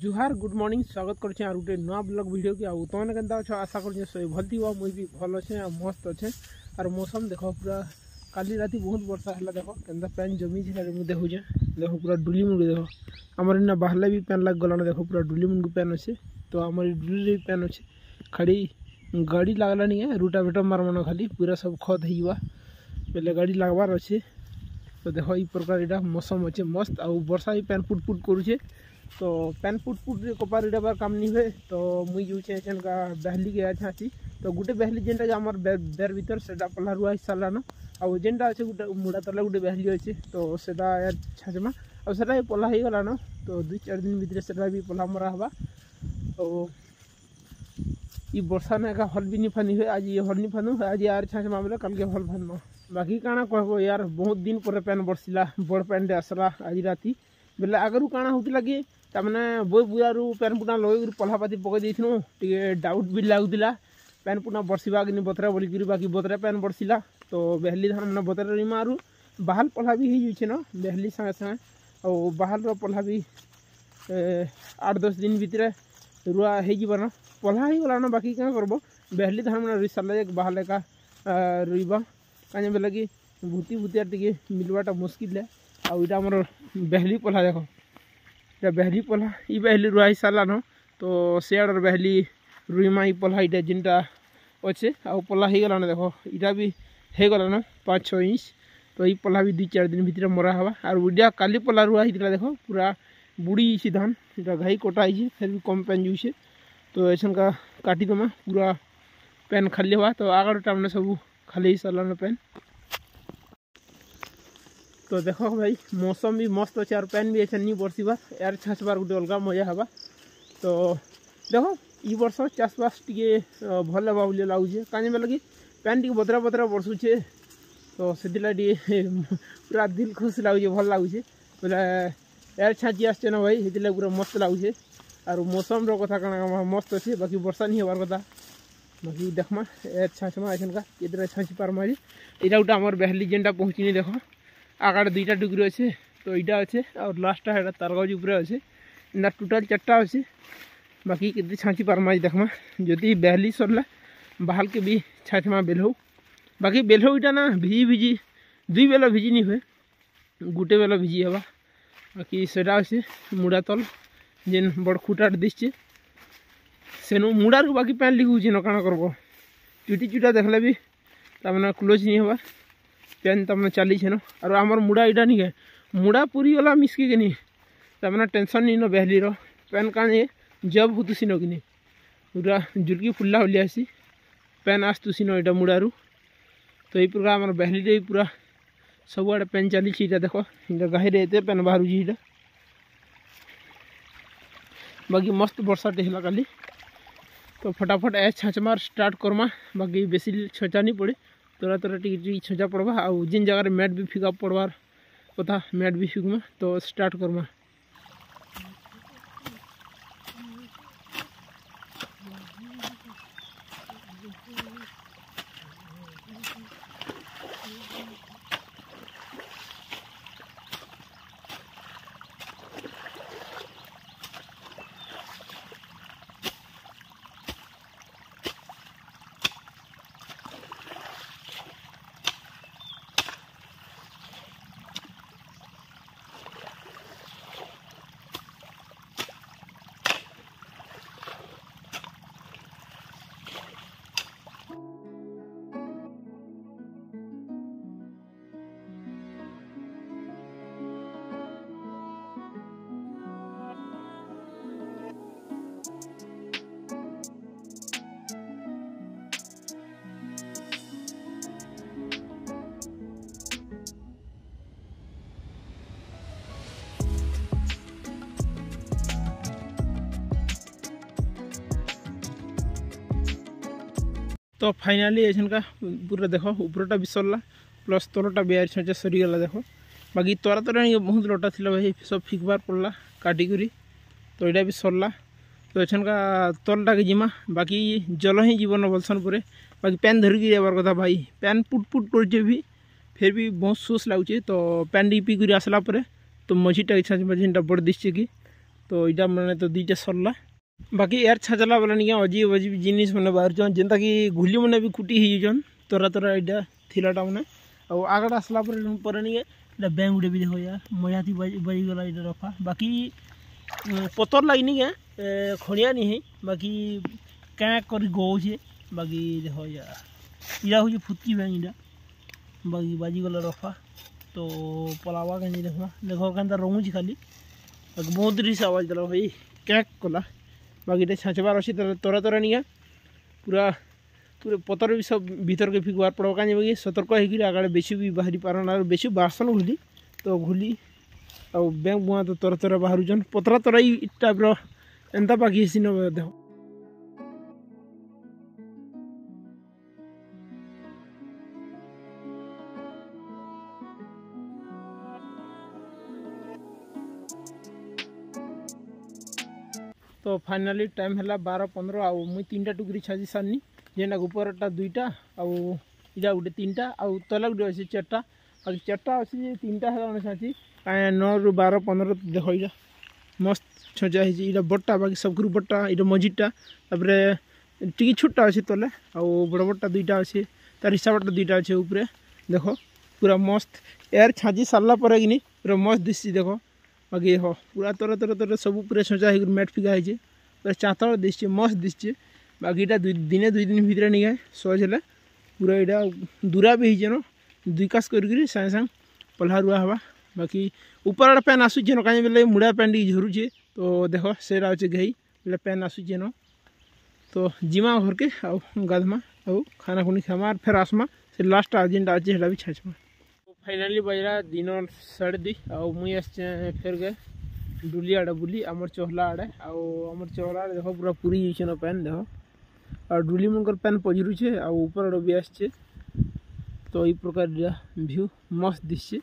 जुहार good morning स्वागत करछे are गुटे नवा ब्लॉग वीडियो की आउ तमने केनता छ आशा करछे सब भल थिबा मुई भी भल अच्छे आ मस्त अच्छे आर मौसम देखो पूरा काली राती बहुत वर्षा हला देखो केनता पैन जमी छै मु देखुजे देखो पूरा डुली मुंडी देखो हमर इना बाहले भी पैन लाग गलान देखो पूरा डुली मुंडी पैन अच्छे तो हमर डुली पैन अच्छे खड़ी गाड़ी लागला नहीं है रूटा बेटा मार मन खाली पूरा सब खत हिवा पहले गाड़ी लागबार अच्छे तो देखो ई प्रकार इटा मौसम अच्छे मस्त आ वर्षा भी पैन पुट पुट करूछे तो पैन पुट पुट कपार इटा बार काम नहीं हुए तो मुई यूचे का बहली के अच्छा अच्छी तो गोटे बहली जेनटा आमर बेर भीतर सेटा पल्ला रुआ सारा न आउ जेनटा अच्छे गोटे मुड़ा तले गोटे बहली अच्छे तो सेटा यार छाचमा और सेटा भी पल्ला हो गला न तो 2-4 दिन भीतर सेटा भी पल्ला मरा हवा तो ये वर्षा ने का हल भी नहीं फानी हुए आज ये हल नहीं फानू आज यार छाचमा बोले कल के हल फानो बाकी काना कहबो यार बहुत दिन पर पैन बरसिला बड़ पैन आसला आज राती बेले आगरू काना होतिला कि तमने बोई बुआरू पैन पुना लगे पल्हापाती पकई देथिनु टिके डाउट भी लागुतिला पैन पुना बरसिबा कि बतरा बोलिक बाकी बतरा पैन बरसिला तो बेहली धान मैंने बतरा री मारू बाहल पल्हा भी हो न बेहली संगे संगे और बाहल पल्हा भी 8-10 दिन भितर रुआ हो पल्हा ही गला न बाकी क्या करब बेहली धान मैंने रुई सारा बाहल का रुईबा कहीं बेले कि भूती भूतिया टिके मिलवाटा मुस्किल है आउ इटा आमर बेहली पल्हा देखो इटा बेहली पल्हा ई बेहली रुआ ही सारा न तो सियाड़ बेहली रुईमा ई पल्हा इटा जिनटा अच्छे आउ पल्हा हो गला देखो इटा भी हो गला न 5-6 इंच तो ये पल्हा भी 2-4 दिन भितर मरा हवा और उडिया काली पल्हा रुआ होता देखो पूरा बुड़ी सी धान इटा घाई कटा है फिर भी कम पैन जुसे तो ऐसा का काटी दमा पूरा पैन खाली हवा तो आगर टाइम सब खाली सारा न पैन तो देखो भाई मौसम भी मस्त अच्छे और पैन भी ऐसा नहीं बरसबार यार छाँचबार गोटे अलग मजा हवा तो देखो ई वर्ष चाषबास टे भल हवा बोली लगुचे कहीं बेले कि पैन टी बतरा बतरा बरसुचे तो से पूरा दिल खुश लगुचे भल लगुचे बोले यार छाँची आसचे ना भाई से पूरा मस्त लगुचे और मौसम रो कथा कण मस्त अच्छे बाकी वर्षा नहीं हबार कथा बाकी देखमा यार छाँचमा ऐसा का ये छाँची पारमा यहाँ गोटे आमर बेहली जेनटा पहुँचनी देखो आगे 2टा डुगरी अच्छे तो यहाँ अच्छे और लास्टा है तारगज उपरे अच्छे ना टोटाल 4टा अच्छे बाकी के छाँची पारमा देखमा जदि बेहली सरला बाहल के भी छाँचमा बेलहो बाकी बेलहो इटा ना भिजी भिजी 2 बेला भिजी नहीं हुए गोटे बेला भिजी हवा बाकी सेटा अच्छे मुड़ा तल जेन बड़ खुटाट दिशे सेनु मुड़ार बाकी पैन लिखुचे न काना करब चुटी चुटा देखले भी तमने क्लोज नहीं हवा पैन तमने चली न और आमर मुड़ा इटा नहीं है मुड़ा पूरी गला मिसकी कि नहीं तमने टेंशन नहीं न बेहली रो पैन काने जब होतुसी न कि पूरा जुर्की फुल्ला होलिया आसी पैन आसतुसी न इटा मुड़ारू तो ये प्रकार आमर बेहली पूरा सबुआड़े पैन चली इटा देखो इटा गाही रहते पैन बाहर इटा बाकी मस्त वर्षा टेहला काली तो फटाफट ए छाँचमार स्टार्ट करमा बाकी बेसी छचा नहीं पड़े तोरा तोरा टी छचा पड़वा आउ जिन जगह मैट भी फिका पड़वार कथा मैट भी फिकमा तो स्टार्ट करमा तो फाइनाली ऐसा का पूरा देखो ऊपरटा भी सरला प्लस तलटा भी छाँचा सरीगला देखो बाकी तोरा तोरा बहुत लटा थी भाई सब फिकबार पड़ला काटिकी तो यहाँ भी सरला तो ऐसा का तलटा के जिमा बाकी जल ही जीवन बोलसन पूरे बाकी पैन धरिकी जाबार कथा भाई पैन पुट पुट कर भी फिर भी बहुत सोच लगुचे तो पैन टी पी कर आसला तो मझीटा इच्छा जेनटा बड़ दिशे कि तो इटा मैंने तो दीटा सरला बाकी यार छाचला बोला नहीं अजीब अजीब जिनिस मैंने बाहर जेनता कि घुली मैंने भी कुटी होन तोरा तोरा इटा थिलाटा मैंने और आगड़ आसला पर नहीं बैंक गुटे भी देखो यार मजा थी बजीगला इटा रखा बाकी पतर लगी नहीं क्या खड़िया नहीं है बाकी क्या कर गौचे बाकी देखो यार इटा हूँ फुटकी बैंक इटा बाकी बाजीगला रखा तो पलावा कहीं देखो क्या रंगुची खाली बहुत रिस आवाज देला भाई क्या कला बाकी इटा छाँचबार अच्छी तोरा तोरा नहीं पूरा पूरे पतर भी सब भीतर के फिकबार पड़ो कहीं बाकी सतर्क होगी आगे बेसी भी बाहरी पारन और बेसी बारसन घुली तो घुली आ बैंक बुआ तो तोरा तोरा बाहर जन पतरा तोरा टाइप एंता बाकी हेसी न देखो तो फाइनाली टाइम है 12:15 आउ मुई 3टा टुकरी छाजी सारनी जेना ऊपरटा 2टा आउ इटा गोटे 3टा आउ तला गोटे अच्छे 4टा बाकी 4टा अच्छे 3टा है छाची 9 ରୁ 12-15 देखो इटा मस्त छजा है बड़टा बाकी सबकू बड़टा इटा मझीटा तापर टी छोटा अच्छे तले आउ बड़ बड़टा 2टा अच्छे तार हिसाबटा 2टा अच्छे ऊपर देखो पूरा मस्त यार छाजी सारा पर कि पूरा मस्त दिशि देखो बाकी हो पूरा तोरा तोरा तोरा सब पूरा सजा है मैट फिका है पूरा चातल दिशे मस्त दिशे बाकी इटा दिने 2 दिन भितर नहीं है सज है पूरा इटा दूरा भी होन 2 कास कर सागे सागे पल्हा रुआ हवा बाकी ऊपर पैन आसून कहीं बेले मुड़ा पैन टी झरुचे तो देख से अच्छे गई बोले पैन आसून तो जिमा घर के आउ गाधमा आउ खाना खुनी खामा फिर आसमा से लास्ट जेनटा अच्छे भी छाछमा फाइनाली बजरा दिन 2:30 आउ मुई आसे फेर गए डुली आड़े बुली आमर चहला आड़े आमर चहला आड़े देखो पूरा पूरी जाइए पैन देख और डुली मनकर पैन पजरुचे आ ऊपर आड़े भी आसचे तो ये प्रकार भ्यू मस्त दिशे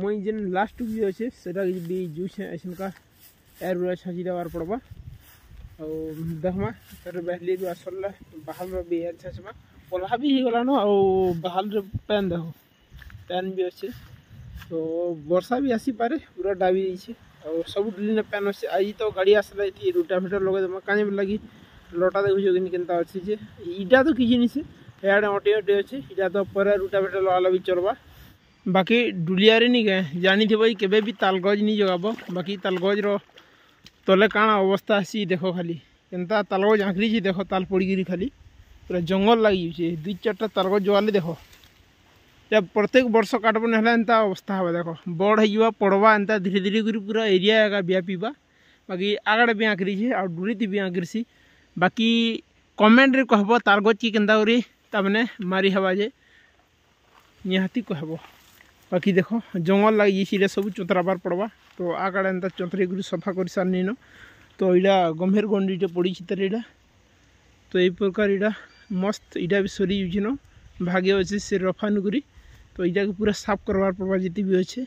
मुई जेन लास्ट भी अच्छे से भी जूसे ऐसा एयर बुरा छाँची देवार पड़वा और देखमा तर बहली भी आसला बाहर भी एयर छाँचमा पल्हा भी होगलान बाहर पैन देखो पैन भी अच्छे तो वर्षा भी आसी पारे पूरा डाबी और सब डुली पैन अच्छे आज तो गाड़ी आसला ये रूटा फिटर लगे देमा कहीं लगी लटा देखुच कि अच्छे जे इटा तो किसी नहीं से याडे अटे अटे अच्छे इटा तो पर रूटा फिटर लगाला भी चलवा बाकी डुलिया नहीं गए जानी थे भाई केबे भी तालगज नहीं जगाब बाकी तालगज तले काण अवस्था आसी देख खाली केनता तालगज आँखरी देख ताल पड़ी खाली पूरा जंगल लगी 2-4टा तालगज जगाले देख जब प्रत्येक वर्ष काटबन है एंता अवस्था हे देख बड़ हो पड़वा एंता धीरे धीरे कर पूरा एरिया एका व्यापीबा बाकी आगड़े भी आँखरी और डुरी भी आँखरी बाकी कमेंट रे कहब तालगज की केनता करी तामने मारी हवा जे निहाती कहब बाकी देखो जंगल लगी सब चतराबार पड़वा तो आगड़े एंता चतरे कर सफा कर सारनी न तो इटा गंभीर गंडीटे पड़ी तर इटा तो ये प्रकार इटा मस्त इटा भी सरी न भागे अच्छे से रफा नुकरी तो इटा पूरा साफ करवार पड़वा जिते भी अच्छे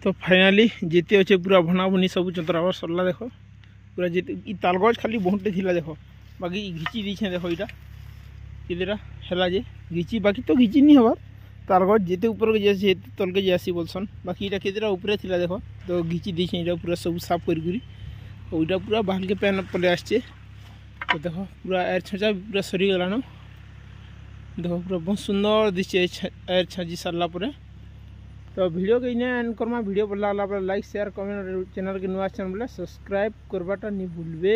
तो फाइनाली जिते अच्छे पूरा भना भुनी सब चतराबार सरला देखो पूरा जिते तालगज खाली बहुटे थिला देखो बाकी घिची दीछे देखो इटा किदेरा है जे घिची बाकी तो घिची नहीं हबार तालगज जिते ऊपर के जैसे तल के जैसी बोलसन बाकी इटा किदेरा ऊपर थिला देखो तो घिची दीछे इटा पूरा सब साफ करी और इटा पूरा बाहर के पैन पले आसचे तो देखो पूरा एयर छाँचा पूरा सरी गलान देखो पूरा बहुत सुंदर दिशे एयर छाँची सारा तो वीडियो के इन्हें एंड करमा वीडियो भल लगा लाइक शेयर कमेंट चैनल के नुआ चैनल बोले सब्सक्राइब करवाटा नहीं भूलबे।